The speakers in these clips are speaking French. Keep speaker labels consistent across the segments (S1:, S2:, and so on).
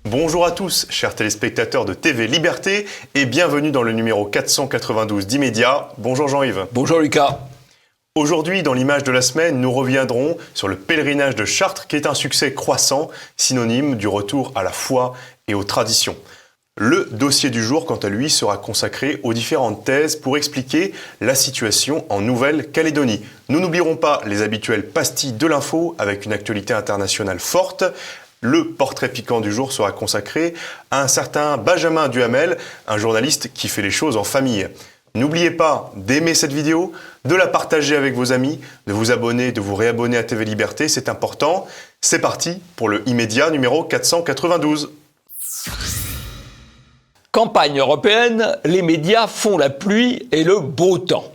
S1: Bonjour à tous, chers téléspectateurs de TV Liberté, et bienvenue dans le numéro 492 d'Immédiat. Bonjour Jean-Yves.
S2: Bonjour Lucas.
S1: Aujourd'hui, dans l'image de la semaine, nous reviendrons sur le pèlerinage de Chartres, qui est un succès croissant, synonyme du retour à la foi et aux traditions. Le dossier du jour, quant à lui, sera consacré aux différentes thèses pour expliquer la situation en Nouvelle-Calédonie. Nous n'oublierons pas les habituelles pastilles de l'info avec une actualité internationale forte. Le portrait piquant du jour sera consacré à un certain Benjamin Duhamel, un journaliste qui fait les choses en famille. N'oubliez pas d'aimer cette vidéo, de la partager avec vos amis, de vous abonner, de vous réabonner à TV Liberté, c'est important. C'est parti pour le Immédiat numéro 492.
S2: Campagne européenne, les médias font la pluie et le beau temps.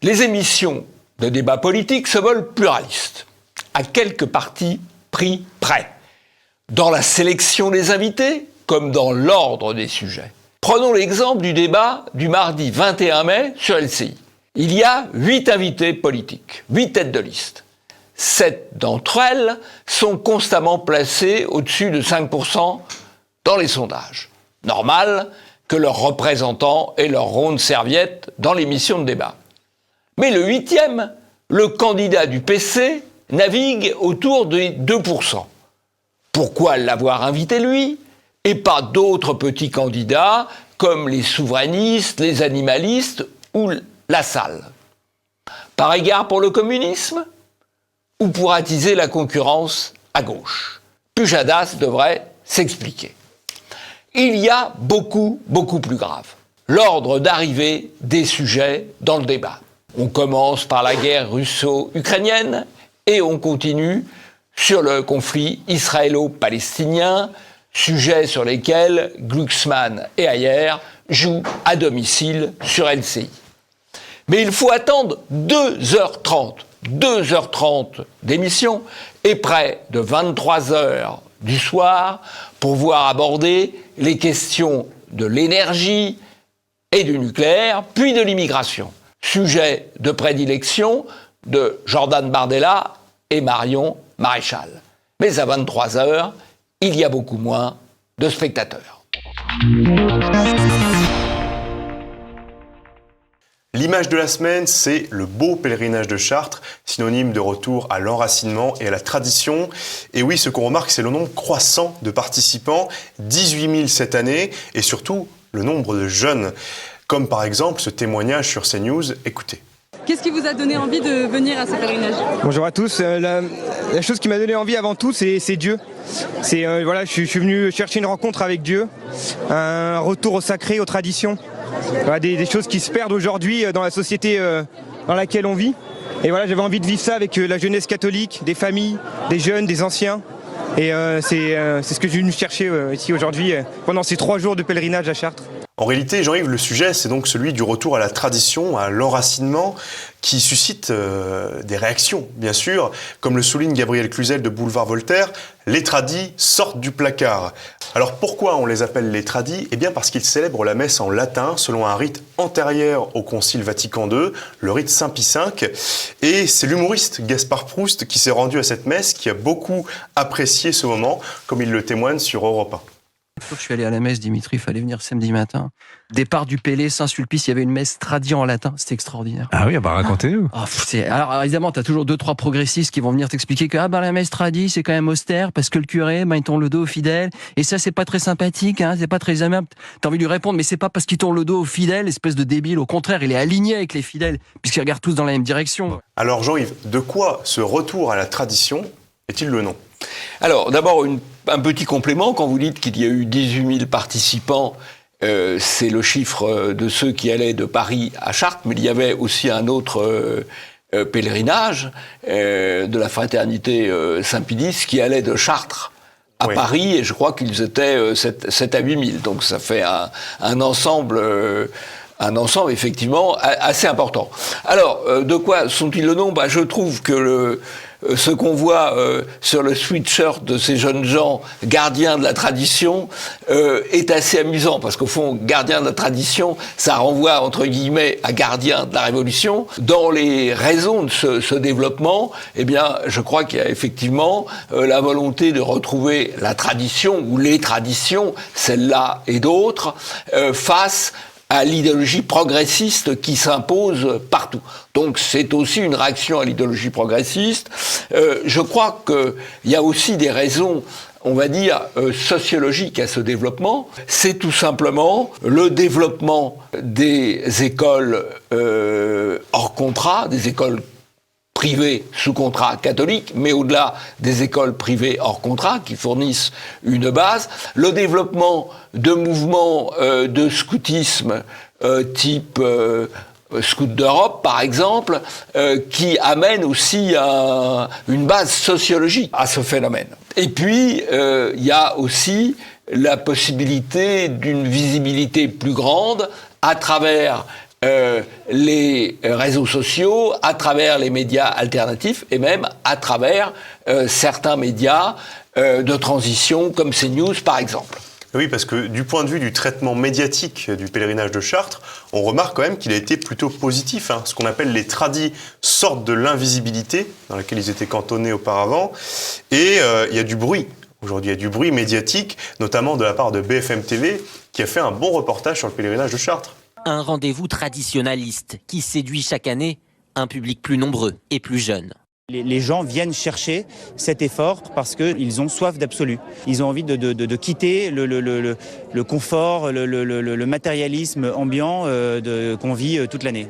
S2: Les émissions de débat politique se veulent pluralistes, à quelques partis pris près. Dans la sélection des invités, comme dans l'ordre des sujets. Prenons l'exemple du débat du mardi 21 mai sur LCI. Il y a 8 invités politiques, 8 têtes de liste. 7 d'entre elles sont constamment placées au-dessus de 5% dans les sondages. Normal que leurs représentants aient leur ronde serviette dans l'émission de débat. Mais le 8e, le candidat du PC, navigue autour des 2%. Pourquoi l'avoir invité lui et pas d'autres petits candidats comme les souverainistes, les animalistes ou la salle? Par égard pour le communisme ou pour attiser la concurrence à gauche? Pujadas devrait s'expliquer. Il y a beaucoup plus grave. L'ordre d'arrivée des sujets dans le débat. On commence par la guerre russo-ukrainienne et on continue sur le conflit israélo-palestinien, sujet sur lesquels Glucksmann et Ayer jouent à domicile sur LCI. Mais il faut attendre 2h30 d'émission et près de 23h du soir pour voir aborder les questions de l'énergie et du nucléaire, puis de l'immigration. Sujet de prédilection de Jordan Bardella et Marion Maréchal. Mais à 23h, il y a beaucoup moins de spectateurs.
S1: L'image de la semaine, c'est le beau pèlerinage de Chartres, synonyme de retour à l'enracinement et à la tradition. Et oui, ce qu'on remarque, c'est le nombre croissant de participants, 18 000 cette année, et surtout le nombre de jeunes, comme par exemple ce témoignage sur CNews. Écoutez.
S3: Qu'est-ce qui vous a donné envie de venir à ce pèlerinage ?
S4: Bonjour à tous. La chose qui m'a donné envie avant tout, c'est Dieu. Je suis venu chercher une rencontre avec Dieu, un retour au sacré, aux traditions. Voilà, des choses qui se perdent aujourd'hui dans la société dans laquelle on vit. Et voilà, j'avais envie de vivre ça avec la jeunesse catholique, des familles, des jeunes, des anciens. Et c'est ce que j'ai venu chercher ici aujourd'hui pendant ces 3 jours de pèlerinage à Chartres.
S1: En réalité, Jean-Yves, le sujet, c'est donc celui du retour à la tradition, à l'enracinement, qui suscite des réactions, bien sûr. Comme le souligne Gabriel Cluzel de Boulevard Voltaire, les tradis sortent du placard. Alors pourquoi on les appelle les tradis ? Eh bien parce qu'ils célèbrent la messe en latin, selon un rite antérieur au Concile Vatican II, le rite Saint Pie V. Et c'est l'humoriste Gaspard Proust qui s'est rendu à cette messe, qui a beaucoup apprécié ce moment, comme il le témoigne sur Europe 1.
S5: Je suis allé à la messe, Dimitri, il fallait venir samedi matin. Départ du Pélé, Saint-Sulpice, il y avait une messe tradie en latin, c'était extraordinaire.
S6: Ah oui, racontez-nous.
S5: Alors évidemment, t'as toujours 2-3 progressistes qui vont venir t'expliquer que la messe tradie, c'est quand même austère, parce que le curé, il tourne le dos aux fidèles, et ça, c'est pas très sympathique, c'est pas très aimable. T'as envie de lui répondre, mais c'est pas parce qu'il tourne le dos aux fidèles, espèce de débile, au contraire, il est aligné avec les fidèles, puisqu'ils regardent tous dans la même direction.
S1: Alors Jean-Yves, de quoi ce retour à la tradition est-il le nom ?
S2: Alors, d'abord, un petit complément. Quand vous dites qu'il y a eu 18 000 participants, c'est le chiffre de ceux qui allaient de Paris à Chartres, mais il y avait aussi un autre pèlerinage de la fraternité Saint-Pédis qui allait de Chartres à Paris, et je crois qu'ils étaient 7 à 8 000. Donc ça fait un ensemble un ensemble effectivement assez important. Alors, de quoi sont-ils le nom ? Je trouve que ce qu'on voit sur le sweatshirt de ces jeunes gens gardiens de la tradition est assez amusant, parce qu'au fond, gardien de la tradition, ça renvoie entre guillemets à gardien de la révolution. Dans les raisons de ce développement, eh bien, je crois qu'il y a effectivement la volonté de retrouver la tradition, ou les traditions, celle-là et d'autres, face à l'idéologie progressiste qui s'impose partout. Donc c'est aussi une réaction à l'idéologie progressiste. Je crois qu'il y a aussi des raisons, on va dire, sociologiques à ce développement. C'est tout simplement le développement des écoles hors contrat, des écoles privées sous contrat catholique, mais au-delà des écoles privées hors contrat qui fournissent une base, le développement de mouvements de scoutisme type Scouts d'Europe, par exemple, qui amènent aussi une base sociologique à ce phénomène. Et puis, il y a aussi la possibilité d'une visibilité plus grande à travers les réseaux sociaux, à travers les médias alternatifs et même à travers certains médias de transition comme CNews par exemple.
S1: Oui, parce que du point de vue du traitement médiatique du pèlerinage de Chartres, on remarque quand même qu'il a été plutôt positif. Ce qu'on appelle les tradis sortent de l'invisibilité dans laquelle ils étaient cantonnés auparavant, et il y a du bruit. Aujourd'hui, il y a du bruit médiatique, notamment de la part de BFM TV, qui a fait un bon reportage sur le pèlerinage de Chartres.
S6: Un rendez-vous traditionnaliste qui séduit chaque année un public plus nombreux et plus jeune.
S7: Les gens viennent chercher cet effort parce qu'ils ont soif d'absolu. Ils ont envie de quitter le confort, le matérialisme ambiant qu'on vit toute l'année.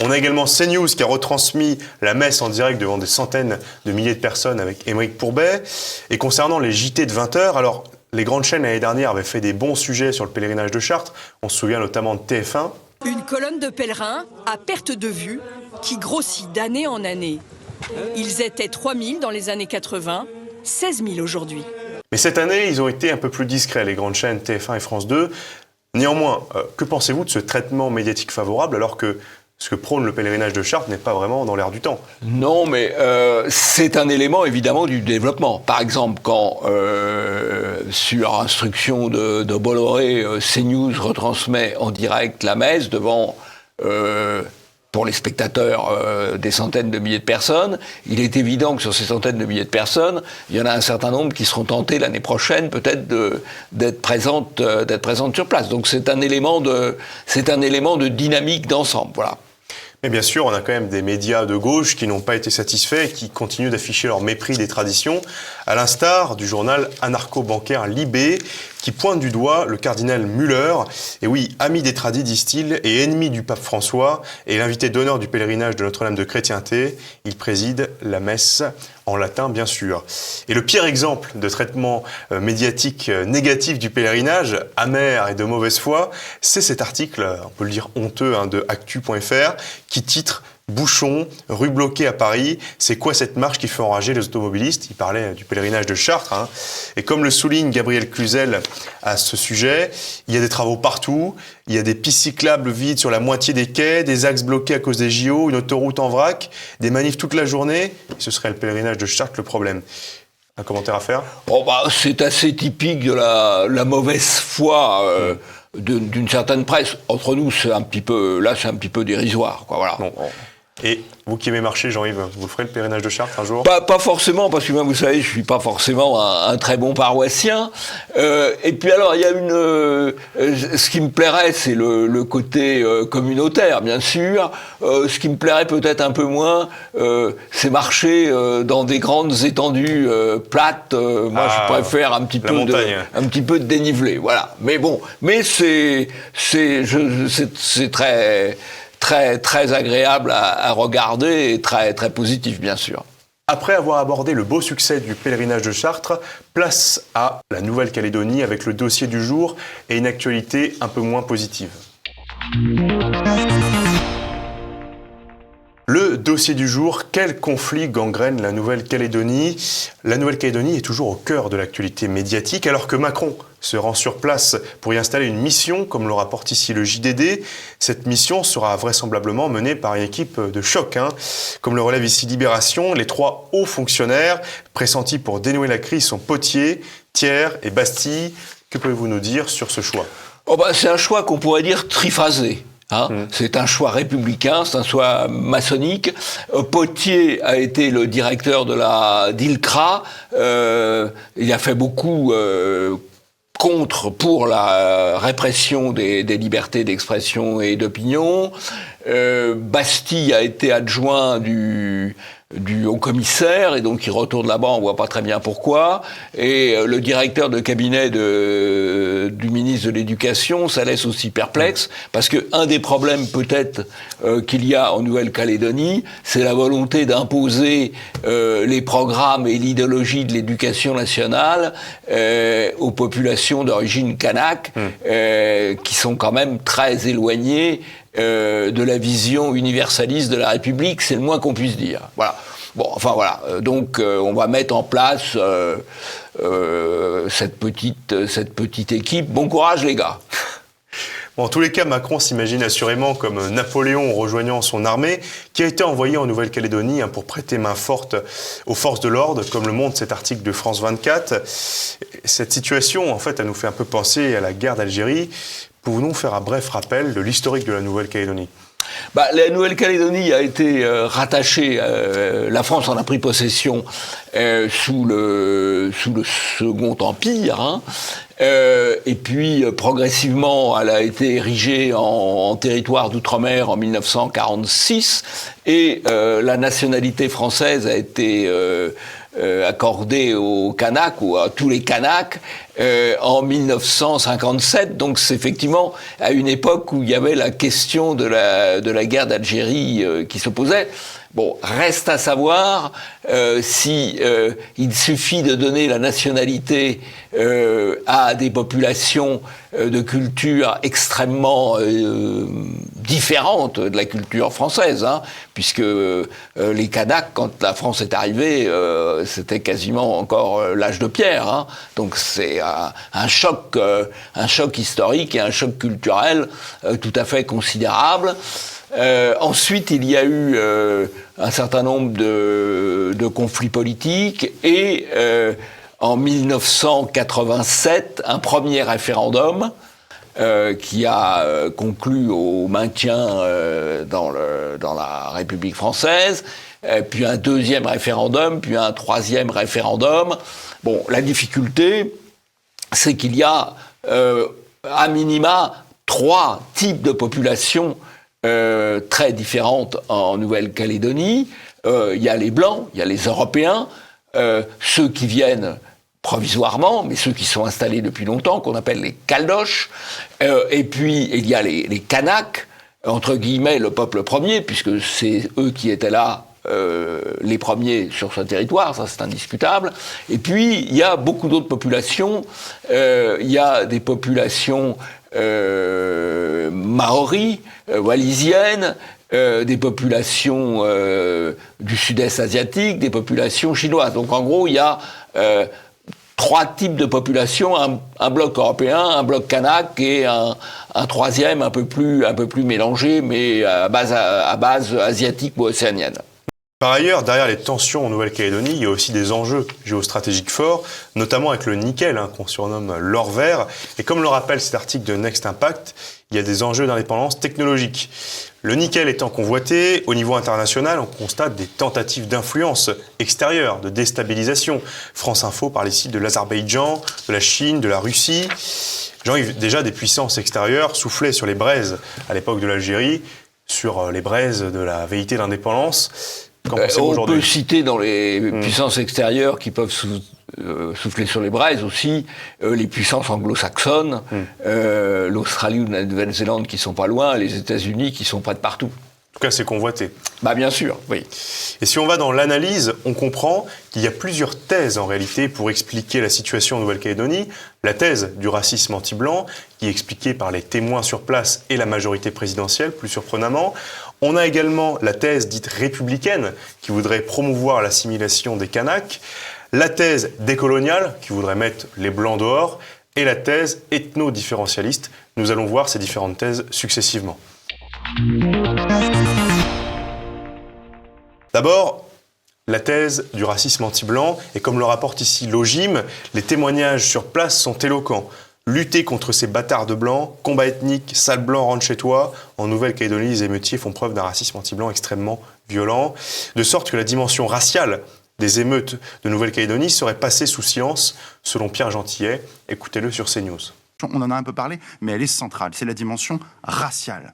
S1: On a également CNews qui a retransmis la messe en direct devant des centaines de milliers de personnes avec Aymeric Pourbet. Et concernant les JT de 20h, alors les grandes chaînes l'année dernière avaient fait des bons sujets sur le pèlerinage de Chartres. On se souvient notamment de TF1.
S8: Une colonne de pèlerins à perte de vue qui grossit d'année en année. Ils étaient 3000 dans les années 80, 16 000 aujourd'hui.
S1: Mais cette année, ils ont été un peu plus discrets, les grandes chaînes TF1 et France 2. Néanmoins, que pensez-vous de ce traitement médiatique favorable alors que ce que prône le pèlerinage de Chartres n'est pas vraiment dans l'air du temps?
S2: Non, mais c'est un élément évidemment du développement. Par exemple, quand sur instruction de Bolloré, CNews retransmet en direct la messe devant, pour les spectateurs, des centaines de milliers de personnes, il est évident que sur ces centaines de milliers de personnes, il y en a un certain nombre qui seront tentés l'année prochaine peut-être d'être présentes sur place. Donc c'est un élément de dynamique d'ensemble, voilà.
S1: Mais bien sûr, on a quand même des médias de gauche qui n'ont pas été satisfaits et qui continuent d'afficher leur mépris des traditions, à l'instar du journal anarcho-bancaire Libé, qui pointe du doigt le cardinal Müller. Et oui, ami des tradis, disent-ils, et ennemi du pape François, et l'invité d'honneur du pèlerinage de Notre-Dame de Chrétienté. Il préside la messe en latin, bien sûr. Et le pire exemple de traitement médiatique négatif du pèlerinage, amer et de mauvaise foi, c'est cet article, on peut le dire honteux, de actu.fr, qui titre « Bouchons, rue bloquée à Paris, c'est quoi cette marche qui fait enrager les automobilistes ?» Il parlait du pèlerinage de Chartres. Et comme le souligne Gabriel Cluzel à ce sujet, il y a des travaux partout, il y a des pistes cyclables vides sur la moitié des quais, des axes bloqués à cause des JO, une autoroute en vrac, des manifs toute la journée. Ce serait le pèlerinage de Chartres le problème. Un commentaire à faire ?
S2: C'est assez typique de la mauvaise foi d'une certaine presse. Entre nous, c'est un petit peu dérisoire, quoi. Voilà.
S1: Bon. Et vous qui aimez marcher, Jean-Yves, vous le ferez le pèlerinage de Chartres un jour ?
S2: Pas forcément, parce que moi, vous savez, je suis pas forcément un très bon paroissien. Et puis alors, il y a ce qui me plairait, c'est le côté communautaire, bien sûr. Ce qui me plairait peut-être un peu moins, c'est marcher dans des grandes étendues plates. Moi, je préfère un petit peu de dénivelé, voilà. Mais bon, c'est très agréable à regarder et très positif, bien sûr.
S1: Après avoir abordé le beau succès du pèlerinage de Chartres, place à la Nouvelle-Calédonie avec le dossier du jour et une actualité un peu moins positive. Le dossier du jour, quel conflit gangrène la Nouvelle-Calédonie ? La Nouvelle-Calédonie est toujours au cœur de l'actualité médiatique alors que Macron se rend sur place pour y installer une mission, comme le rapporte ici le JDD. Cette mission sera vraisemblablement menée par une équipe de choc. Comme le relève ici Libération, les 3 hauts fonctionnaires pressentis pour dénouer la crise sont Potier, Thiers et Bastille. Que pouvez-vous nous dire sur ce choix ?
S2: C'est un choix qu'on pourrait dire triphasé. C'est un choix républicain, c'est un choix maçonnique. Potier a été le directeur de la d'ILCRA. Il a fait beaucoup pour la répression des libertés d'expression et d'opinion. Bastille a été adjoint du haut-commissaire, et donc il retourne là-bas, on voit pas très bien pourquoi. Et le directeur de cabinet du ministre de l'Éducation, ça laisse aussi perplexe, parce que un des problèmes peut-être qu'il y a en Nouvelle-Calédonie, c'est la volonté d'imposer les programmes et l'idéologie de l'éducation nationale aux populations d'origine kanak, qui sont quand même très éloignées de la vision universaliste de la République, c'est le moins qu'on puisse dire. Voilà. Donc on va mettre en place cette petite équipe. Bon courage les gars.
S1: En tous les cas, Macron s'imagine assurément comme Napoléon rejoignant son armée, qui a été envoyée en Nouvelle-Calédonie pour prêter main forte aux forces de l'ordre, comme le montre cet article de France 24. Cette situation, en fait, elle nous fait un peu penser à la guerre d'Algérie. Pouvons-nous faire un bref rappel de l'historique de la Nouvelle-Calédonie ?
S2: La Nouvelle-Calédonie a été rattachée, la France en a pris possession sous le Second Empire, et puis progressivement elle a été érigée en territoire d'outre-mer en 1946, et la nationalité française a été accordée aux Kanaks ou à tous les Kanaks en 1957. Donc c'est effectivement à une époque où il y avait la question de la guerre d'Algérie qui se posait. Bon, reste à savoir si il suffit de donner la nationalité à des populations de culture extrêmement différentes de la culture française, puisque les Kanaks, quand la France est arrivée, c'était quasiment encore l'âge de pierre. Donc c'est un choc historique et un choc culturel tout à fait considérable. Ensuite, il y a eu un certain nombre de conflits politiques, et en 1987, un premier référendum qui a conclu au maintien dans la République française, puis un deuxième référendum, puis un troisième référendum. Bon, la difficulté, c'est qu'il y a à minima 3 types de populations très différentes en Nouvelle-Calédonie. Il y a les Blancs, il y a les Européens, ceux qui viennent provisoirement, mais ceux qui sont installés depuis longtemps, qu'on appelle les Caldoches, et puis il y a les Kanaks, entre guillemets le peuple premier, puisque c'est eux qui étaient là les premiers sur ce territoire, ça c'est indiscutable. Et puis il y a beaucoup d'autres populations, il y a des populations maoris, wallisiennes, des populations du sud-est asiatique, des populations chinoises. Donc en gros, il y a 3 types de populations, un bloc européen, un bloc kanak et un troisième un peu plus mélangé, mais à base asiatique ou océanienne.
S1: Par ailleurs, derrière les tensions en Nouvelle-Calédonie, il y a aussi des enjeux géostratégiques forts, notamment avec le nickel, qu'on surnomme l'or vert. Et comme le rappelle cet article de Next Impact, il y a des enjeux d'indépendance technologique. Le nickel étant convoité, au niveau international, on constate des tentatives d'influence extérieure, de déstabilisation. France Info parle ici de l'Azerbaïdjan, de la Chine, de la Russie. Jean-Yves, déjà des puissances extérieures soufflaient sur les braises à l'époque de l'Algérie, sur les braises de la velléité d'indépendance.
S2: On peut citer dans les puissances extérieures qui peuvent souffler sur les braises aussi les puissances anglo-saxonnes, l'Australie ou la Nouvelle-Zélande qui sont pas loin, les États-Unis qui sont près de partout.
S1: En tout cas, c'est convoité.
S2: Bien sûr, oui.
S1: Et si on va dans l'analyse, on comprend qu'il y a plusieurs thèses en réalité pour expliquer la situation en Nouvelle-Calédonie. La thèse du racisme anti-blanc, qui est expliquée par les témoins sur place et la majorité présidentielle, plus surprenamment. On a également la thèse dite républicaine, qui voudrait promouvoir l'assimilation des Kanaks. La thèse décoloniale, qui voudrait mettre les Blancs dehors. et la thèse ethno-différentialiste. Nous allons voir ces différentes thèses successivement. D'abord, la thèse du racisme anti-blanc, et comme le rapporte ici l'OGIM, les témoignages sur place sont éloquents. Lutter contre ces bâtards de blancs, combat ethnique, sale blanc, rentre chez toi. En Nouvelle-Calédonie, les émeutiers font preuve d'un racisme anti-blanc extrêmement violent, de sorte que la dimension raciale des émeutes de Nouvelle-Calédonie serait passée sous silence, selon Pierre Gentillet. Écoutez-le sur CNews.
S9: On en a un peu parlé, mais elle est centrale. C'est la dimension raciale.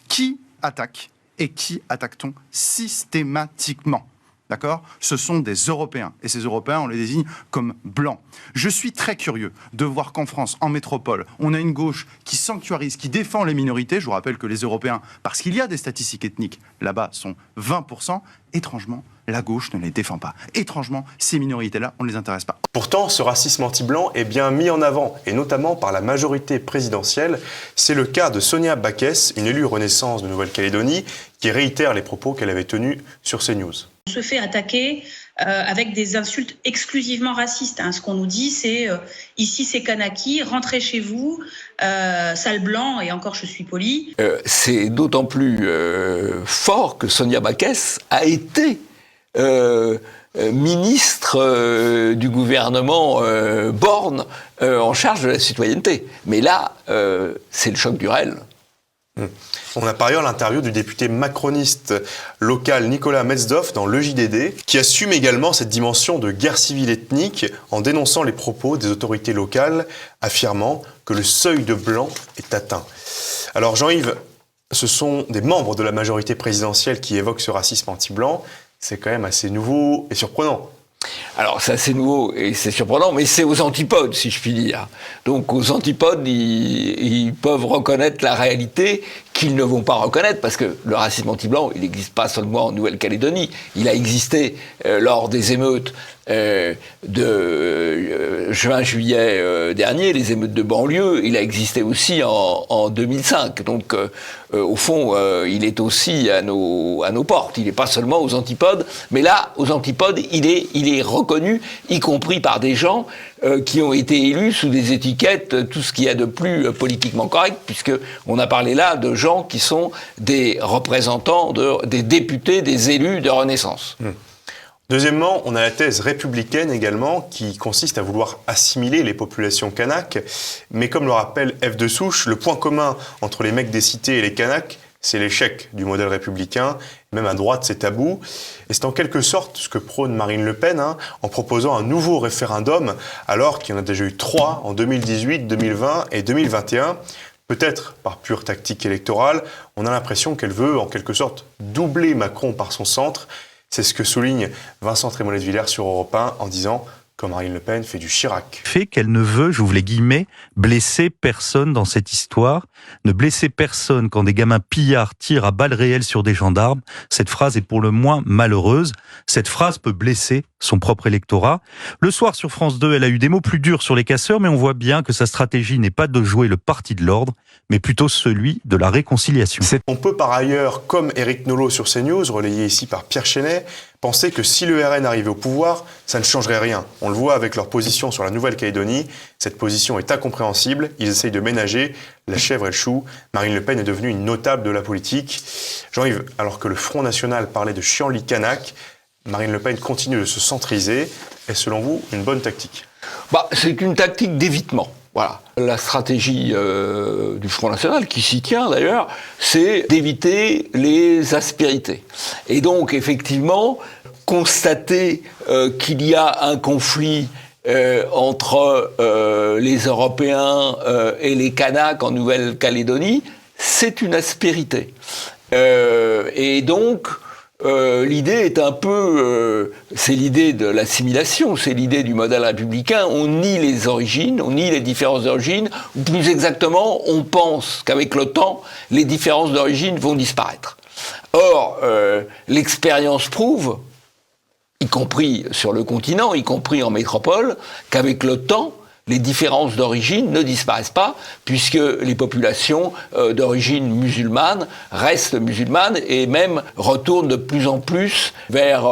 S9: Qui attaque et qui attaque-t-on systématiquement ? D'accord ? Ce sont des Européens. Et ces Européens, on les désigne comme blancs. Je suis très curieux de voir qu'en France, en métropole, on a une gauche qui sanctuarise, qui défend les minorités. Je vous rappelle que les Européens, parce qu'il y a des statistiques ethniques, là-bas, sont 20%. Étrangement, la gauche ne les défend pas. Étrangement, ces minorités-là, on ne les intéresse pas.
S1: Pourtant, ce racisme anti-blanc est bien mis en avant, et notamment par la majorité présidentielle. C'est le cas de Sonia Backès, une élue Renaissance de Nouvelle-Calédonie, qui réitère les propos qu'elle avait tenus sur CNews.
S10: On se fait attaquer avec des insultes exclusivement racistes. Ce qu'on nous dit, c'est ici c'est Kanaki, rentrez chez vous, sale blanc, et encore je suis poli.
S2: C'est d'autant plus fort que Sonia Backès a été ministre du gouvernement Borne en charge de la citoyenneté. Mais là, c'est le choc du réel.
S1: On a par ailleurs l'interview du député macroniste local Nicolas Metzdorf dans le JDD, qui assume également cette dimension de guerre civile ethnique en dénonçant les propos des autorités locales, affirmant que le seuil de blanc est atteint. Alors Jean-Yves, ce sont des membres de la majorité présidentielle qui évoquent ce racisme anti-blanc. C'est quand même assez nouveau et surprenant.
S2: Alors, c'est assez nouveau et c'est surprenant, mais c'est aux antipodes, si je puis dire. Donc, aux antipodes, ils peuvent reconnaître la réalité qu'ils ne vont pas reconnaître, parce que le racisme anti-blanc, il n'existe pas seulement en Nouvelle-Calédonie. Il a existé lors des émeutes de juin-juillet dernier, les émeutes de banlieue. Il a existé aussi en 2005. Donc, au fond, il est aussi à nos portes. Il n'est pas seulement aux antipodes, mais là, aux antipodes, il est reconnu, y compris par des gens qui ont été élus sous des étiquettes, tout ce qu'il y a de plus politiquement correct, puisque on a parlé là de gens qui sont des représentants, des députés, des élus de Renaissance.
S1: Deuxièmement, on a la thèse républicaine également, qui consiste à vouloir assimiler les populations kanaks. Mais comme le rappelle F. de Souche, le point commun entre les mecs des cités et les kanaks, c'est l'échec du modèle républicain. Même à droite, c'est tabou. Et c'est en quelque sorte ce que prône Marine Le Pen, en proposant un nouveau référendum, alors qu'il y en a déjà eu 3 en 2018, 2020 et 2021. Peut-être par pure tactique électorale, on a l'impression qu'elle veut en quelque sorte doubler Macron par son centre. C'est ce que souligne Vincent Trémollet-de-Villers sur Europe 1 en disant que Marine Le Pen fait du Chirac.
S11: Fait qu'elle ne veut, j'ouvre les guillemets, blesser personne dans cette histoire, ne blesser personne quand des gamins pillards tirent à balles réelles sur des gendarmes. Cette phrase est pour le moins malheureuse. Cette phrase peut blesser son propre électorat. Le soir sur France 2, elle a eu des mots plus durs sur les casseurs, mais on voit bien que sa stratégie n'est pas de jouer le parti de l'ordre, mais plutôt celui de la réconciliation.
S1: On peut par ailleurs, comme Éric Nolot sur CNews, relayé ici par Pierre Chenet, penser que si le RN arrivait au pouvoir, ça ne changerait rien. On le voit avec leur position sur la Nouvelle-Calédonie. Cette position est incompréhensible. Ils essayent de ménager la chèvre et le chou. Marine Le Pen est devenue une notable de la politique. Jean-Yves, alors que le Front National parlait de chienlit kanak, Marine Le Pen continue de se centriser. Est selon vous une bonne tactique ?
S2: C'est une tactique d'évitement. Voilà. La stratégie du Front National, qui s'y tient d'ailleurs, c'est d'éviter les aspérités. Et donc, effectivement, constater qu'il y a un conflit entre les Européens et les Kanaks en Nouvelle-Calédonie, c'est une aspérité. Et donc, l'idée est un peu, c'est l'idée de l'assimilation, c'est l'idée du modèle républicain. On nie les origines, on nie les différences d'origine, ou plus exactement, on pense qu'avec le temps, les différences d'origine vont disparaître. Or, l'expérience prouve, y compris sur le continent, y compris en métropole, qu'avec le temps, les différences d'origine ne disparaissent pas, puisque les populations d'origine musulmane restent musulmanes et même retournent de plus en plus vers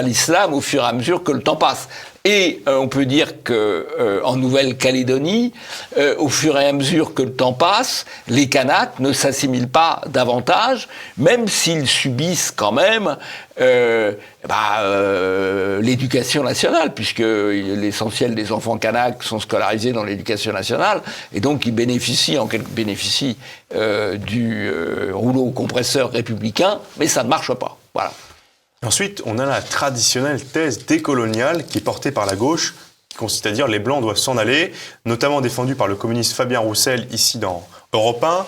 S2: l'islam au fur et à mesure que le temps passe. Et on peut dire que en Nouvelle-Calédonie, au fur et à mesure que le temps passe, les Kanaks ne s'assimilent pas davantage, même s'ils subissent quand même l'éducation nationale, puisque l'essentiel des enfants Kanaks sont scolarisés dans l'éducation nationale, et donc ils bénéficient du rouleau compresseur républicain, mais ça ne marche pas. Voilà.
S1: Ensuite, on a la traditionnelle thèse décoloniale qui est portée par la gauche, qui consiste à dire les Blancs doivent s'en aller, notamment défendue par le communiste Fabien Roussel, ici dans Europe 1.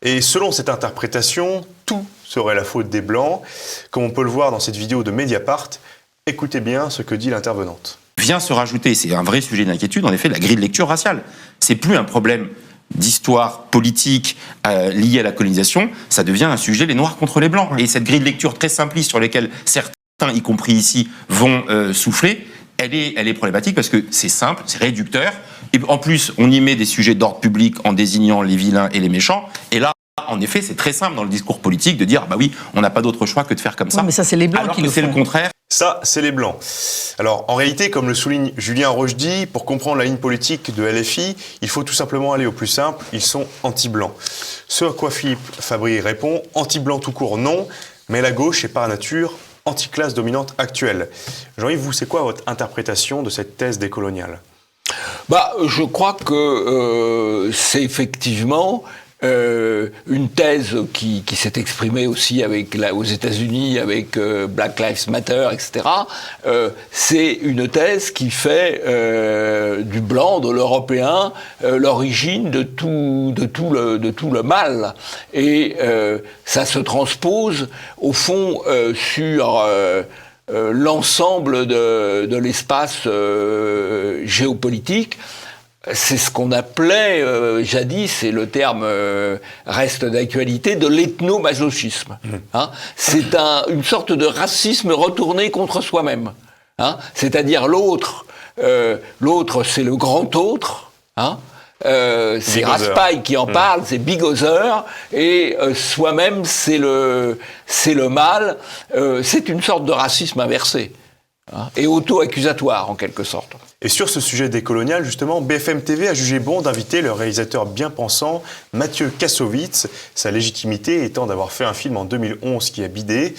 S1: Et selon cette interprétation, tout serait la faute des Blancs, comme on peut le voir dans cette vidéo de Mediapart. Écoutez bien ce que dit l'intervenante.
S12: Vient se rajouter, c'est un vrai sujet d'inquiétude, en effet, la grille de lecture raciale. C'est plus un problème d'histoire politique liée à la colonisation, ça devient un sujet les Noirs contre les Blancs. Et cette grille de lecture très simpliste sur laquelle certains, y compris ici, vont souffler, elle est problématique parce que c'est simple, c'est réducteur. Et en plus, on y met des sujets d'ordre public en désignant les vilains et les méchants. Et là, en effet, c'est très simple dans le discours politique de dire, bah oui, on n'a pas d'autre choix que de faire comme ça.
S13: Oui, mais ça, c'est les Blancs
S12: alors
S13: qui
S12: que
S13: le
S12: c'est
S13: font.
S12: le contraire.
S1: Ça, c'est les Blancs. Alors, en réalité, comme le souligne Julien Rochdy, pour comprendre la ligne politique de LFI, il faut tout simplement aller au plus simple, ils sont anti-blancs. Ce à quoi Philippe Fabry répond, anti-blanc tout court, non, mais la gauche est par nature anti-classe dominante actuelle. Jean-Yves, vous, c'est quoi votre interprétation de cette thèse décoloniale ?
S2: Je crois que c'est effectivement une thèse qui s'est exprimée aussi aux États-Unis avec Black Lives Matter, etc. C'est une thèse qui fait du blanc, de l'européen, l'origine de tout le mal. Et ça se transpose au fond sur l'ensemble de l'espace géopolitique. C'est ce qu'on appelait jadis, et le terme reste d'actualité, de l'ethnomasochisme. Hein, c'est une sorte de racisme retourné contre soi-même. Hein, c'est-à-dire l'autre, c'est le grand autre. Hein, c'est Raspail qui en parle, c'est Big Other, et soi-même c'est le mal. C'est une sorte de racisme inversé. Et auto-accusatoire, en quelque sorte.
S1: Et sur ce sujet décolonial, justement, BFM TV a jugé bon d'inviter le réalisateur bien pensant Mathieu Kassovitz, sa légitimité étant d'avoir fait un film en 2011 qui a bidé.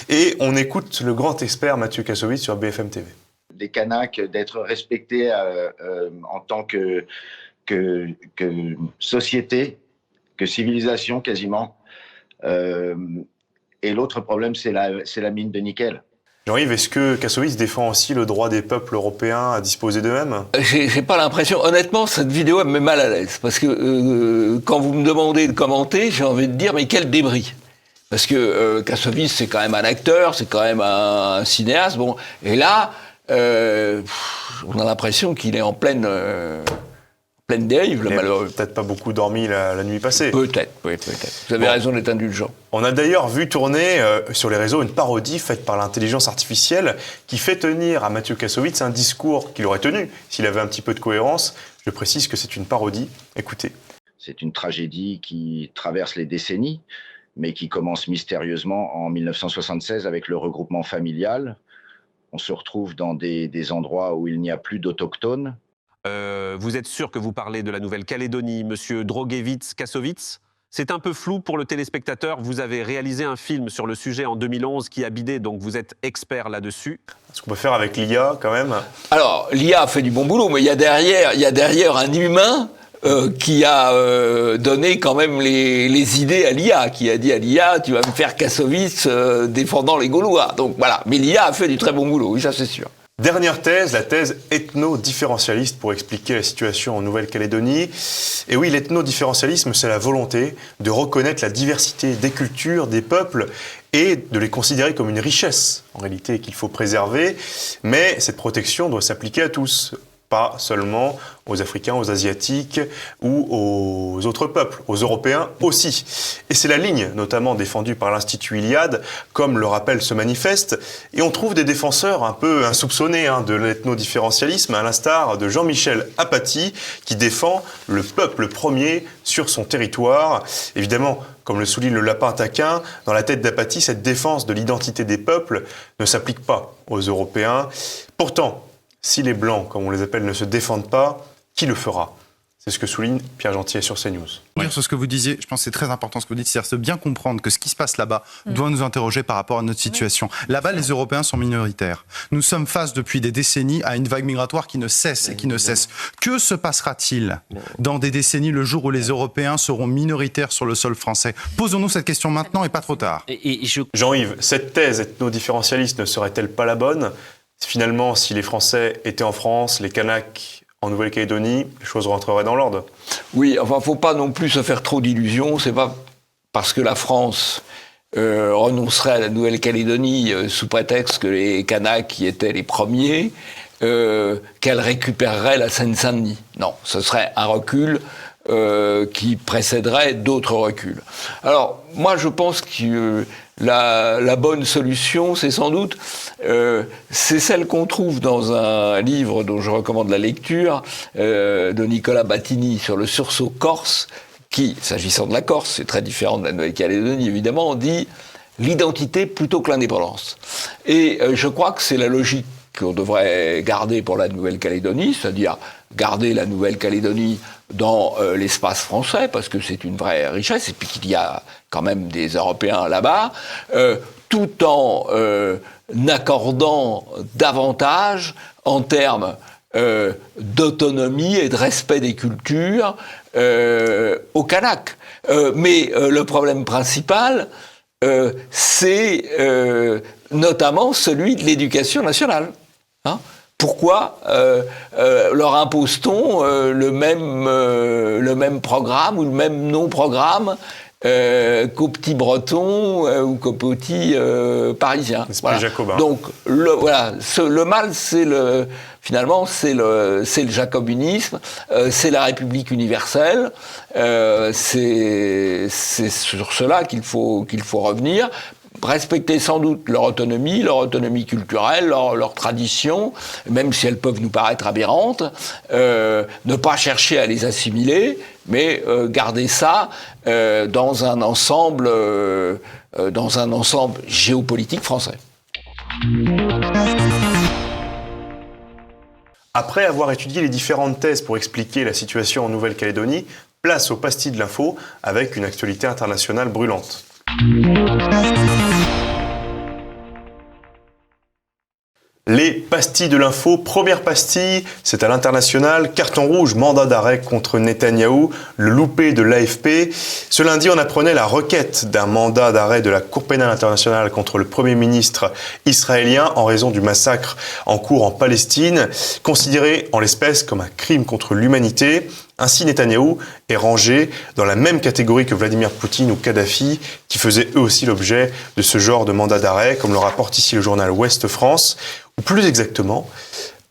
S1: Et on écoute le grand expert Mathieu Kassovitz sur BFM TV.
S14: Des Kanaks, d'être respectés en tant que société, que civilisation quasiment. Et l'autre problème, c'est la mine de nickel.
S1: Jean-Yves, est-ce que Kassovitz défend aussi le droit des peuples européens à disposer d'eux-mêmes ?
S2: J'ai pas l'impression. Honnêtement, cette vidéo elle me met mal à l'aise. Parce que quand vous me demandez de commenter, j'ai envie de dire, mais quel débris ! Parce que Kassovitz, c'est quand même un acteur, c'est quand même un cinéaste. Bon, et là, on a l'impression qu'il est en pleine dérive, le malheureux.
S1: Peut-être pas beaucoup dormi la nuit passée.
S2: Peut-être, oui, peut-être. Vous avez raison d'être indulgent.
S1: On a d'ailleurs vu tourner sur les réseaux une parodie faite par l'intelligence artificielle qui fait tenir à Mathieu Kassovitz un discours qu'il aurait tenu s'il avait un petit peu de cohérence. Je précise que c'est une parodie. Écoutez.
S14: C'est une tragédie qui traverse les décennies, mais qui commence mystérieusement en 1976 avec le regroupement familial. On se retrouve dans des endroits où il n'y a plus d'autochtones.
S15: Vous êtes sûr que vous parlez de la Nouvelle-Calédonie, monsieur Droguevitz Kassovitz ? C'est un peu flou pour le téléspectateur. Vous avez réalisé un film sur le sujet en 2011 qui a bidé, donc vous êtes expert là-dessus.
S1: Ce qu'on peut faire avec l'IA, quand même.
S2: Alors, l'IA fait du bon boulot, mais il y a derrière un humain qui a donné quand même les idées à l'IA, qui a dit à l'IA, tu vas me faire Kassovitz défendant les Gaulois. Donc voilà, mais l'IA a fait du très bon boulot, oui, ça c'est sûr.
S1: Dernière thèse, la thèse ethno-différentialiste pour expliquer la situation en Nouvelle-Calédonie. Et oui, l'ethno-différentialisme, c'est la volonté de reconnaître la diversité des cultures, des peuples et de les considérer comme une richesse, en réalité, qu'il faut préserver. Mais cette protection doit s'appliquer à tous, pas seulement aux Africains, aux Asiatiques ou aux autres peuples, aux Européens aussi. Et c'est la ligne, notamment défendue par l'Institut Iliade, comme le rappelle ce manifeste. Et on trouve des défenseurs un peu insoupçonnés de l'ethno-différentialisme, à l'instar de Jean-Michel Apathy, qui défend le peuple premier sur son territoire. Évidemment, comme le souligne le lapin taquin, dans la tête d'Apathy, cette défense de l'identité des peuples ne s'applique pas aux Européens. Pourtant, Si les Blancs, comme on les appelle, ne se défendent pas, qui le fera ? C'est ce que souligne Pierre Gentillet sur CNews.
S9: Dire sur ce que vous disiez, je pense que c'est très important ce que vous dites, c'est-à-dire bien comprendre que ce qui se passe là-bas doit nous interroger par rapport à notre situation. Là-bas, les Européens sont minoritaires. Nous sommes face depuis des décennies à une vague migratoire qui ne cesse et qui ne cesse. Que se passera-t-il dans des décennies le jour où les Européens seront minoritaires sur le sol français ? Posons-nous cette question maintenant et pas trop tard.
S1: Jean-Yves, cette thèse ethno-différentialiste ne serait-elle pas la bonne ? Finalement, si les Français étaient en France, les Kanaks en Nouvelle-Calédonie, les choses rentreraient dans l'ordre.
S2: Oui, enfin, faut pas non plus se faire trop d'illusions. C'est pas parce que la France renoncerait à la Nouvelle-Calédonie sous prétexte que les Kanaks qui étaient les premiers, qu'elle récupérerait la Seine-Saint-Denis. Non, ce serait un recul qui précéderait d'autres reculs. Alors, moi, je pense que la bonne solution, c'est sans doute, c'est celle qu'on trouve dans un livre dont je recommande la lecture, de Nicolas Battini sur le sursaut corse, qui, s'agissant de la Corse, c'est très différent de la Nouvelle-Calédonie, évidemment, on dit l'identité plutôt que l'indépendance. Et je crois que c'est la logique qu'on devrait garder pour la Nouvelle-Calédonie, c'est-à-dire garder la Nouvelle-Calédonie dans l'espace français, parce que c'est une vraie richesse, et puis qu'il y a quand même des Européens là-bas, tout en accordant davantage en termes d'autonomie et de respect des cultures aux Kanaks. Mais le problème principal, c'est notamment celui de l'éducation nationale. Hein ? Pourquoi leur impose-t-on le même programme ou le même non-programme qu'aux petits Bretons ou qu'aux petits Parisiens.
S1: Voilà. Jacobin.
S2: Donc le mal, finalement, c'est le jacobinisme, c'est la République universelle. C'est sur cela qu'il faut revenir. Respecter sans doute leur autonomie culturelle, leur tradition, même si elles peuvent nous paraître aberrantes, ne pas chercher à les assimiler, mais garder ça dans un ensemble géopolitique français.
S1: Après avoir étudié les différentes thèses pour expliquer la situation en Nouvelle-Calédonie, place au pastis de l'info avec une actualité internationale brûlante. Les pastilles de l'info, première pastille, c'est à l'international, carton rouge, mandat d'arrêt contre Netanyahou, le loupé de l'AFP. Ce lundi, on apprenait la requête d'un mandat d'arrêt de la Cour pénale internationale contre le Premier ministre israélien en raison du massacre en cours en Palestine, considéré en l'espèce comme un crime contre l'humanité. Ainsi, Netanyahou est rangé dans la même catégorie que Vladimir Poutine ou Kadhafi, qui faisaient eux aussi l'objet de ce genre de mandat d'arrêt, comme le rapporte ici le journal Ouest France. Ou plus exactement,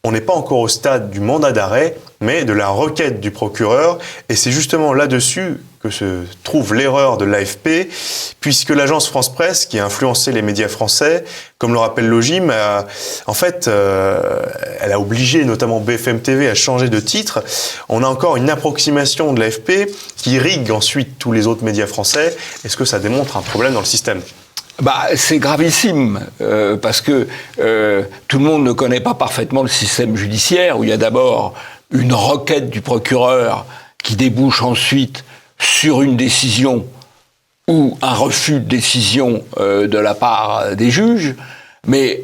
S1: on n'est pas encore au stade du mandat d'arrêt, mais de la requête du procureur. Et c'est justement là-dessus que se trouve l'erreur de l'AFP, puisque l'agence France Presse, qui a influencé les médias français, comme le rappelle Logim, elle a obligé notamment BFM TV à changer de titre. On a encore une approximation de l'AFP qui irrigue ensuite tous les autres médias français. Est-ce que ça démontre un problème dans le système ?
S2: C'est gravissime, parce que tout le monde ne connaît pas parfaitement le système judiciaire, où il y a d'abord une requête du procureur qui débouche ensuite sur une décision ou un refus de décision de la part des juges, mais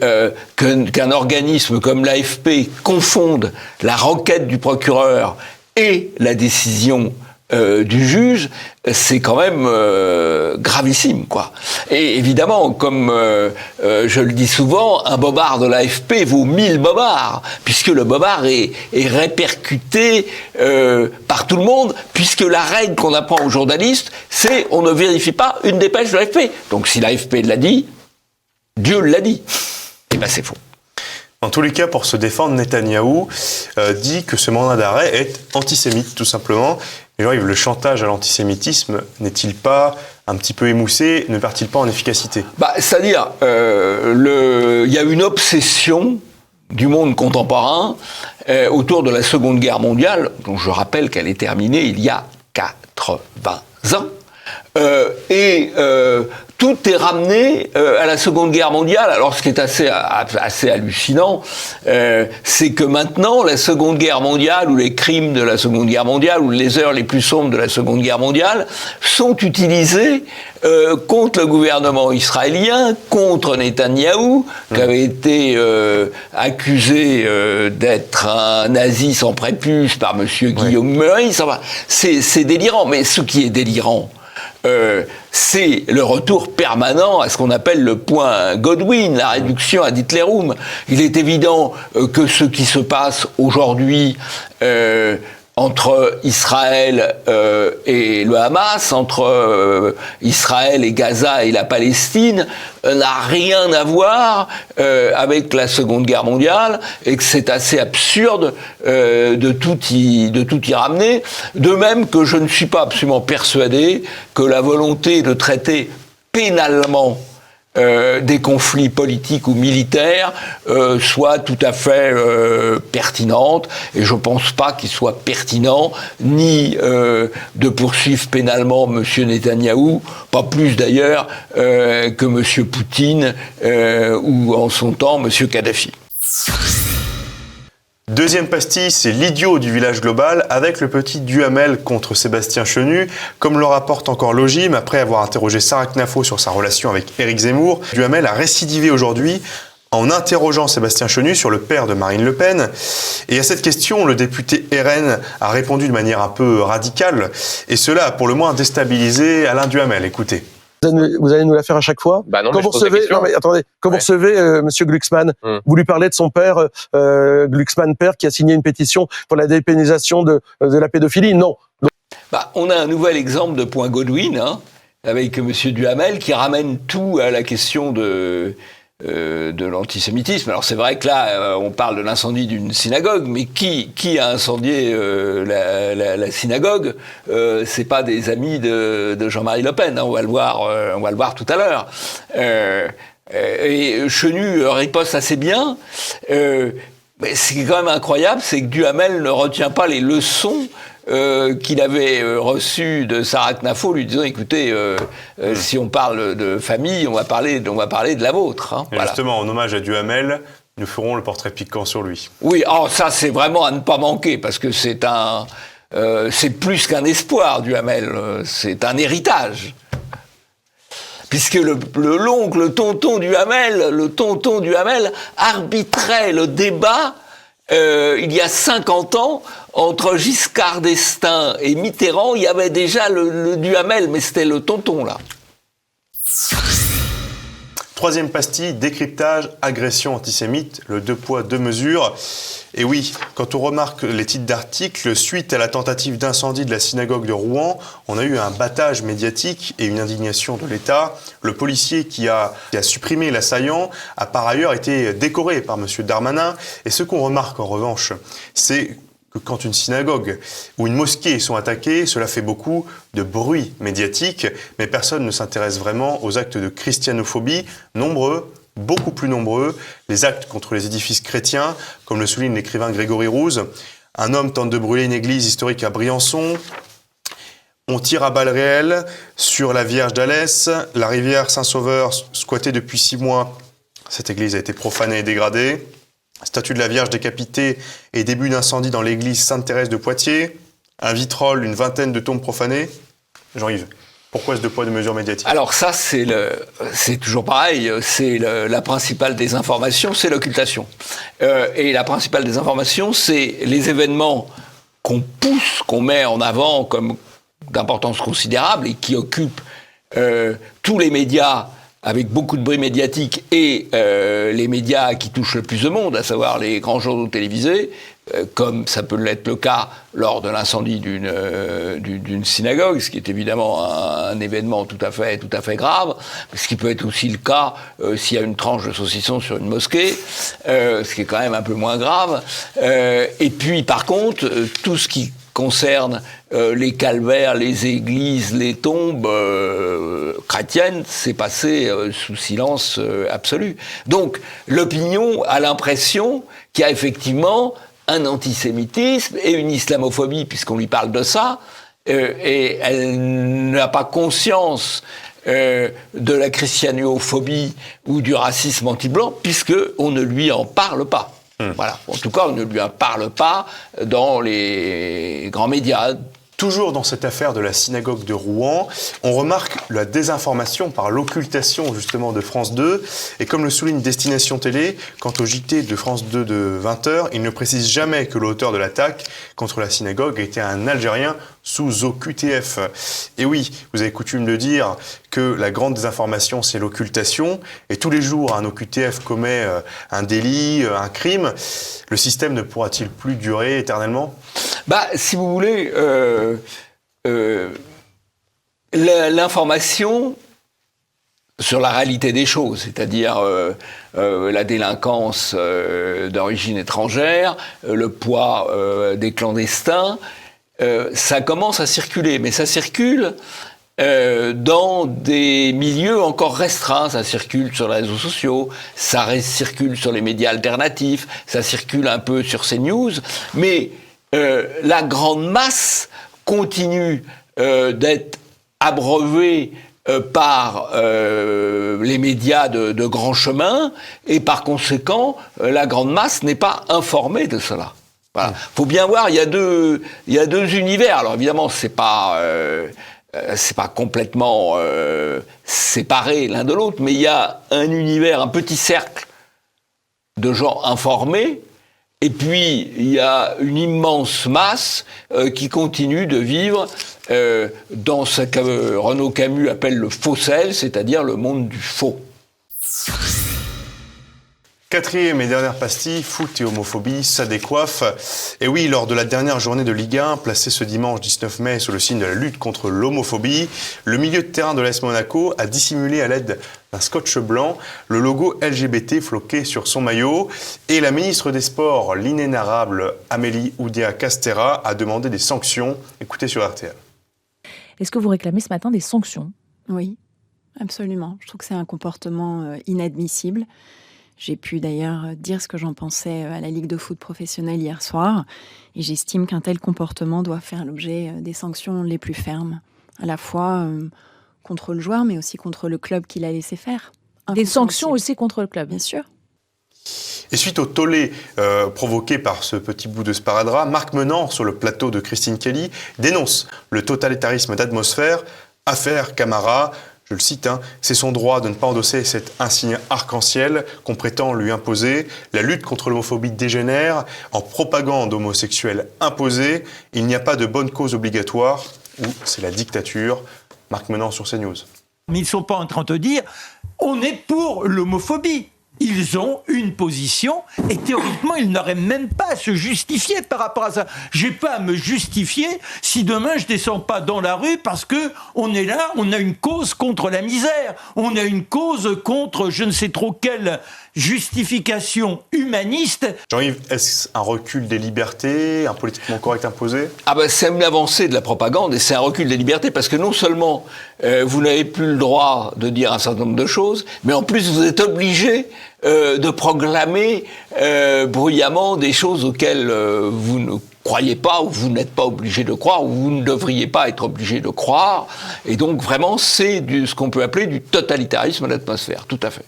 S2: qu'un organisme comme l'AFP confonde la requête du procureur et la décision du juge, c'est quand même gravissime, quoi. Et évidemment, comme je le dis souvent, un bobard de l'AFP vaut 1000 bobards, puisque le bobard est répercuté par tout le monde, puisque la règle qu'on apprend aux journalistes, c'est on ne vérifie pas une dépêche de l'AFP. Donc si l'AFP l'a dit, Dieu l'a dit. Eh ben c'est faux.
S1: En tous les cas, pour se défendre, Netanyahou dit que ce mandat d'arrêt est antisémite, tout simplement. Mais Jean-Yves, le chantage à l'antisémitisme n'est-il pas un petit peu émoussé, ne perd-il pas en efficacité ?
S2: C'est-à-dire, il y a une obsession du monde contemporain autour de la Seconde Guerre mondiale, dont je rappelle qu'elle est terminée il y a 80 ans. tout est ramené à la Seconde Guerre mondiale. Alors, ce qui est assez hallucinant, c'est que maintenant, la Seconde Guerre mondiale, ou les crimes de la Seconde Guerre mondiale, ou les heures les plus sombres de la Seconde Guerre mondiale, sont utilisés contre le gouvernement israélien, contre Netanyahou, qui avait été accusé d'être un nazi sans prépuce par monsieur Guillaume Meurice. Enfin, c'est délirant. Mais ce qui est délirant, c'est le retour permanent à ce qu'on appelle le point Godwin, la réduction ad Hitlerum. Il est évident que ce qui se passe aujourd'hui entre Israël et le Hamas, entre Israël et Gaza et la Palestine, n'a rien à voir avec la Seconde Guerre mondiale, et que c'est assez absurde de tout y ramener. De même que je ne suis pas absolument persuadé que la volonté de traiter pénalement des conflits politiques ou militaires soit tout à fait pertinente, et je ne pense pas qu'il soit pertinent ni de poursuivre pénalement M. Netanyahou, pas plus d'ailleurs que M. Poutine ou en son temps M. Kadhafi.
S1: Deuxième pastille, c'est l'idiot du village global avec le petit Duhamel contre Sébastien Chenu. Comme le rapporte encore Logim, après avoir interrogé Sarah Knafo sur sa relation avec Éric Zemmour, Duhamel a récidivé aujourd'hui en interrogeant Sébastien Chenu sur le père de Marine Le Pen. Et à cette question, le député RN a répondu de manière un peu radicale, et cela a pour le moins déstabilisé Alain Duhamel. Écoutez.
S13: Vous allez nous la faire à chaque fois.
S16: Bah non,
S13: quand
S16: mais
S13: vous recevez, non mais attendez, quand vous recevez Monsieur Glucksmann, vous lui parlez de son père, Glucksmann père, qui a signé une pétition pour la dépénalisation de la pédophilie. Non.
S2: On a un nouvel exemple de point Godwin, avec Monsieur Duhamel, qui ramène tout à la question de l'antisémitisme. Alors c'est vrai que là, on parle de l'incendie d'une synagogue, mais qui a incendié la synagogue? C'est pas des amis de Jean-Marie Le Pen. On va le voir tout à l'heure. Et Chenu riposte assez bien. Mais ce qui est quand même incroyable, c'est que Duhamel ne retient pas les leçons qu'il avait reçu de Sarah Knafo, lui disant écoutez, si on parle de famille, on va parler de la vôtre.
S1: Et voilà. Justement, en hommage à Duhamel, nous ferons le portrait piquant sur lui.
S2: Oui, ça c'est vraiment à ne pas manquer, parce que c'est plus qu'un espoir, Duhamel, c'est un héritage. Puisque le tonton Duhamel arbitrait le débat il y a 50 ans, entre Giscard d'Estaing et Mitterrand, il y avait déjà le Duhamel, mais c'était le tonton, là.
S1: Troisième pastille, décryptage, agression antisémite, le 2 poids, 2 mesures. Et oui, quand on remarque les titres d'articles, suite à la tentative d'incendie de la synagogue de Rouen, on a eu un battage médiatique et une indignation de l'État. Le policier qui a supprimé l'assaillant a par ailleurs été décoré par M. Darmanin. Et ce qu'on remarque en revanche, c'est que quand une synagogue ou une mosquée sont attaquées, cela fait beaucoup de bruit médiatique, mais personne ne s'intéresse vraiment aux actes de christianophobie, nombreux, beaucoup plus nombreux, les actes contre les édifices chrétiens, comme le souligne l'écrivain Grégory Rouze. Un homme tente de brûler une église historique à Briançon. On tire à balles réelles sur la Vierge d'Alès, la rivière Saint-Sauveur squattée depuis 6 mois. Cette église a été profanée et dégradée. Statue de la Vierge décapitée et début d'incendie dans l'église Sainte-Thérèse de Poitiers. Un vitrol, une vingtaine de tombes profanées. Jean-Yves, pourquoi ce 2 poids, 2 mesures médiatiques?
S2: Alors ça, c'est toujours pareil, c'est la principale des informations, c'est l'occultation. Et la principale des informations, c'est les événements qu'on pousse, qu'on met en avant comme d'importance considérable et qui occupent tous les médias avec beaucoup de bruit médiatique et les médias qui touchent le plus de monde, à savoir les grands journaux télévisés, comme ça peut l'être le cas lors de l'incendie d'une synagogue, ce qui est évidemment un événement tout à fait grave, ce qui peut être aussi le cas s'il y a une tranche de saucisson sur une mosquée, ce qui est quand même un peu moins grave. Et puis par contre, tout ce qui concerne les calvaires, les églises, les tombes chrétiennes, c'est passé sous silence absolu. Donc l'opinion a l'impression qu'il y a effectivement un antisémitisme et une islamophobie, puisqu'on lui parle de ça, et elle n'a pas conscience de la christianophobie ou du racisme anti-blanc, puisqu'on ne lui en parle pas. Voilà. En tout cas, on ne lui en parle pas dans les grands médias.
S1: Toujours dans cette affaire de la synagogue de Rouen, on remarque la désinformation par l'occultation justement de France 2. Et comme le souligne Destination Télé, quant au JT de France 2 de 20h, il ne précise jamais que l'auteur de l'attaque contre la synagogue était un Algérien sous OQTF. Et oui, vous avez coutume de dire que la grande désinformation, c'est l'occultation. Et tous les jours, un OQTF commet un délit, un crime. Le système ne pourra-t-il plus durer éternellement ?
S2: Si vous voulez, l'information sur la réalité des choses, c'est-à-dire la délinquance d'origine étrangère, le poids des clandestins, ça commence à circuler, mais ça circule dans des milieux encore restreints. Ça circule sur les réseaux sociaux, ça circule sur les médias alternatifs, ça circule un peu sur CNews, mais la grande masse continue d'être abreuvée par les médias de grand chemin, et par conséquent, la grande masse n'est pas informée de cela. Voilà. Faut bien voir, il y a deux univers. Alors évidemment, c'est pas complètement séparé l'un de l'autre, mais il y a un univers, un petit cercle de gens informés. Et puis, il y a une immense masse qui continue de vivre dans ce que Renaud Camus appelle le faucelle, c'est-à-dire le monde du faux.
S1: Quatrième et dernière pastille, foot et homophobie, ça décoiffe. Et oui, lors de la dernière journée de Ligue 1, placée ce dimanche 19 mai sous le signe de la lutte contre l'homophobie, le milieu de terrain de l'AS Monaco a dissimulé à l'aide d'un scotch blanc le logo LGBT floqué sur son maillot. Et la ministre des Sports, l'inénarrable Amélie Oudéa-Castéra, a demandé des sanctions. Écoutez sur RTL.
S16: Est-ce que vous réclamez ce matin des sanctions ?
S17: Oui, absolument. Je trouve que c'est un comportement inadmissible. J'ai pu d'ailleurs dire ce que j'en pensais à la Ligue de foot professionnelle hier soir, et j'estime qu'un tel comportement doit faire l'objet des sanctions les plus fermes, à la fois contre le joueur, mais aussi contre le club qui l'a laissé faire.
S16: Des sanctions aussi contre le club,
S17: bien sûr.
S1: Et suite au tollé provoqué par ce petit bout de sparadrap, Marc Menant, sur le plateau de Christine Kelly, dénonce le totalitarisme d'atmosphère. Affaire Camara, je le cite, c'est son droit de ne pas endosser cet insigne arc-en-ciel qu'on prétend lui imposer. La lutte contre l'homophobie dégénère en propagande homosexuelle imposée. Il n'y a pas de bonne cause obligatoire ou c'est la dictature. Marc Menant sur CNews.
S18: Mais ils ne sont pas en train de dire on est pour l'homophobie. Ils ont une position et théoriquement, ils n'auraient même pas à se justifier par rapport à ça. J'ai pas à me justifier si demain je descends pas dans la rue parce que on est là, on a une cause contre la misère, on a une cause contre je ne sais trop quelle justification humaniste.
S1: Jean-Yves, est-ce un recul des libertés, un politiquement correct imposé ?
S2: C'est une avancée de la propagande et c'est un recul des libertés parce que non seulement vous n'avez plus le droit de dire un certain nombre de choses, mais en plus vous êtes obligé de proclamer bruyamment des choses auxquelles vous ne croyez pas ou vous n'êtes pas obligé de croire ou vous ne devriez pas être obligé de croire. Et donc vraiment c'est ce qu'on peut appeler du totalitarisme d'atmosphère, tout à fait.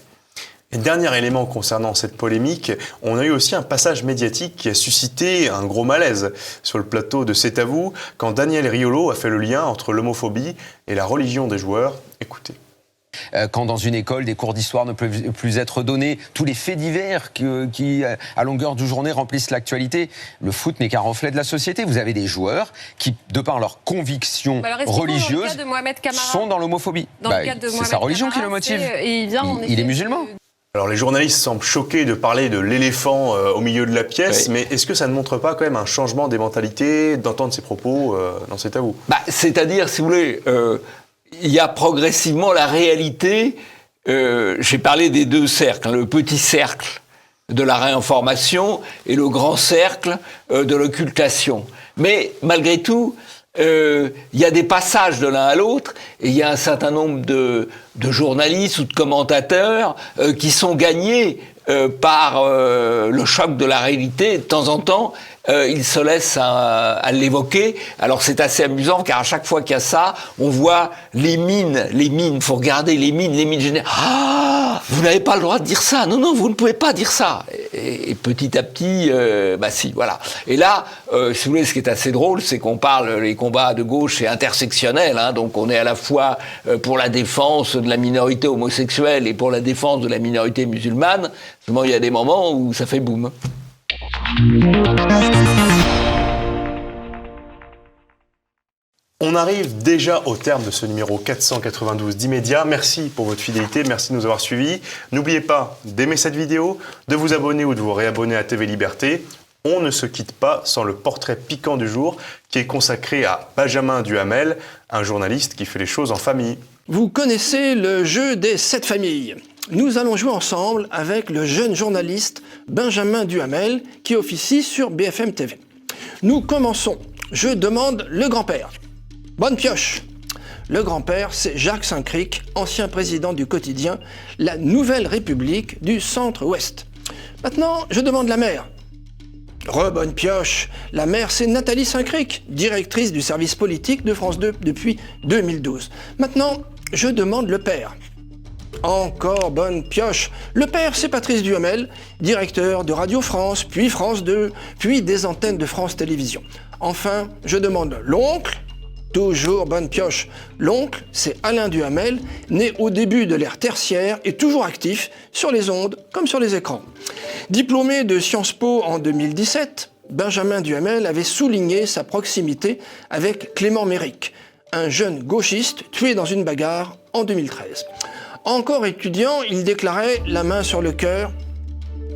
S1: Et dernier élément concernant cette polémique, on a eu aussi un passage médiatique qui a suscité un gros malaise sur le plateau de C'est à vous, quand Daniel Riolo a fait le lien entre l'homophobie et la religion des joueurs. Écoutez.
S19: Quand dans une école, des cours d'histoire ne peuvent plus être donnés, tous les faits divers qui, à longueur de journée, remplissent l'actualité. Le foot n'est qu'un reflet de la société. Vous avez des joueurs qui, de par leurs convictions religieuses, sont dans l'homophobie. C'est sa religion qui le motive. Il est musulman.
S1: Alors les journalistes semblent choqués de parler de l'éléphant au milieu de la pièce, mais est-ce que ça ne montre pas quand même un changement des mentalités d'entendre ces propos dans C'est à vous ?
S2: C'est-à-dire, si vous voulez, il y a progressivement la réalité, j'ai parlé des deux cercles, le petit cercle de la réinformation et le grand cercle de l'occultation. Mais malgré tout, il y a des passages de l'un à l'autre et il y a un certain nombre de journalistes ou de commentateurs qui sont gagnés par le choc de la réalité. De temps en temps, il se laisse à l'évoquer. Alors c'est assez amusant car à chaque fois qu'il y a ça, on voit les mines, faut regarder les mines générales. Ah, vous n'avez pas le droit de dire ça. Non, vous ne pouvez pas dire ça. Et petit à petit, si, voilà. Et là, si vous voulez, ce qui est assez drôle, c'est qu'on parle, les combats de gauche, c'est intersectionnel, hein, donc on est à la fois pour la défense de la minorité homosexuelle et pour la défense de la minorité musulmane. Seulement, il y a des moments où ça fait boum.
S1: On arrive déjà au terme de ce numéro 492 d'Immédiat. Merci pour votre fidélité, merci de nous avoir suivis. N'oubliez pas d'aimer cette vidéo, de vous abonner ou de vous réabonner à TV Liberté. On ne se quitte pas sans le portrait piquant du jour qui est consacré à Benjamin Duhamel, un journaliste qui fait les choses en famille.
S20: Vous connaissez le jeu des 7 familles. Nous allons jouer ensemble avec le jeune journaliste Benjamin Duhamel qui officie sur BFM TV. Nous commençons. Je demande le grand-père. Bonne pioche. Le grand-père, c'est Jacques Saint-Cricq, ancien président du quotidien La Nouvelle République du Centre-Ouest. Maintenant, je demande la mère. Bonne pioche. La mère, c'est Nathalie Saint-Cricq, directrice du service politique de France 2 depuis 2012. Maintenant, je demande le père. Encore bonne pioche. Le père, c'est Patrice Duhamel, directeur de Radio France, puis France 2, puis des antennes de France Télévisions. Enfin, je demande l'oncle. Toujours bonne pioche. L'oncle, c'est Alain Duhamel, né au début de l'ère tertiaire et toujours actif sur les ondes comme sur les écrans. Diplômé de Sciences Po en 2017, Benjamin Duhamel avait souligné sa proximité avec Clément Méric, un jeune gauchiste tué dans une bagarre en 2013. Encore étudiant, il déclarait la main sur le cœur,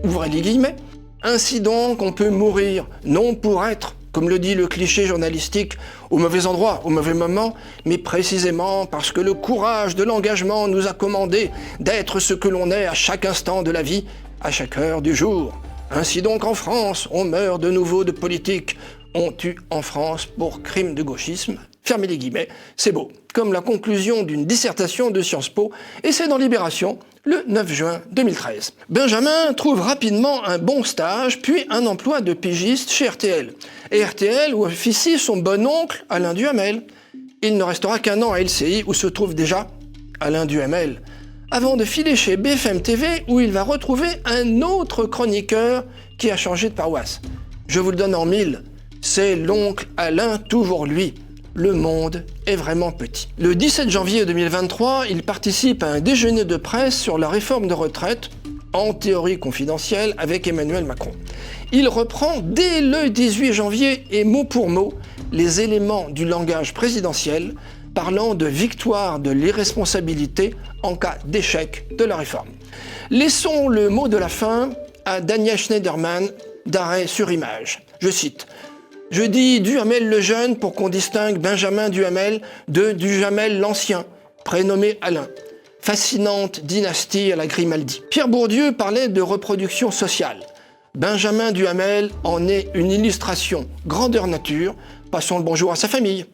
S20: ouvrez les guillemets, ainsi donc on peut mourir, non pour être, comme le dit le cliché journalistique, au mauvais endroit, au mauvais moment, mais précisément parce que le courage de l'engagement nous a commandé d'être ce que l'on est à chaque instant de la vie, à chaque heure du jour. Ainsi donc en France, on meurt de nouveau de politique. On tue en France pour crime de gauchisme. Fermez les guillemets, c'est beau. Comme la conclusion d'une dissertation de Sciences Po, et c'est dans Libération, le 9 juin 2013. Benjamin trouve rapidement un bon stage, puis un emploi de pigiste chez RTL. Et RTL où officie son bon oncle, Alain Duhamel. Il ne restera qu'un an à LCI où se trouve déjà Alain Duhamel, avant de filer chez BFM TV où il va retrouver un autre chroniqueur qui a changé de paroisse. Je vous le donne en 1000, c'est l'oncle Alain, toujours lui. Le monde est vraiment petit. Le 17 janvier 2023, il participe à un déjeuner de presse sur la réforme de retraite, en théorie confidentielle, avec Emmanuel Macron. Il reprend dès le 18 janvier et mot pour mot les éléments du langage présidentiel parlant de victoire de l'irresponsabilité en cas d'échec de la réforme. Laissons le mot de la fin à Daniel Schneiderman d'Arrêt sur Image. Je cite « Je dis Duhamel le jeune pour qu'on distingue Benjamin Duhamel de Duhamel l'ancien, prénommé Alain. Fascinante dynastie à la Grimaldi. » Pierre Bourdieu parlait de reproduction sociale. Benjamin Duhamel en est une illustration grandeur nature. Passons le bonjour à sa famille.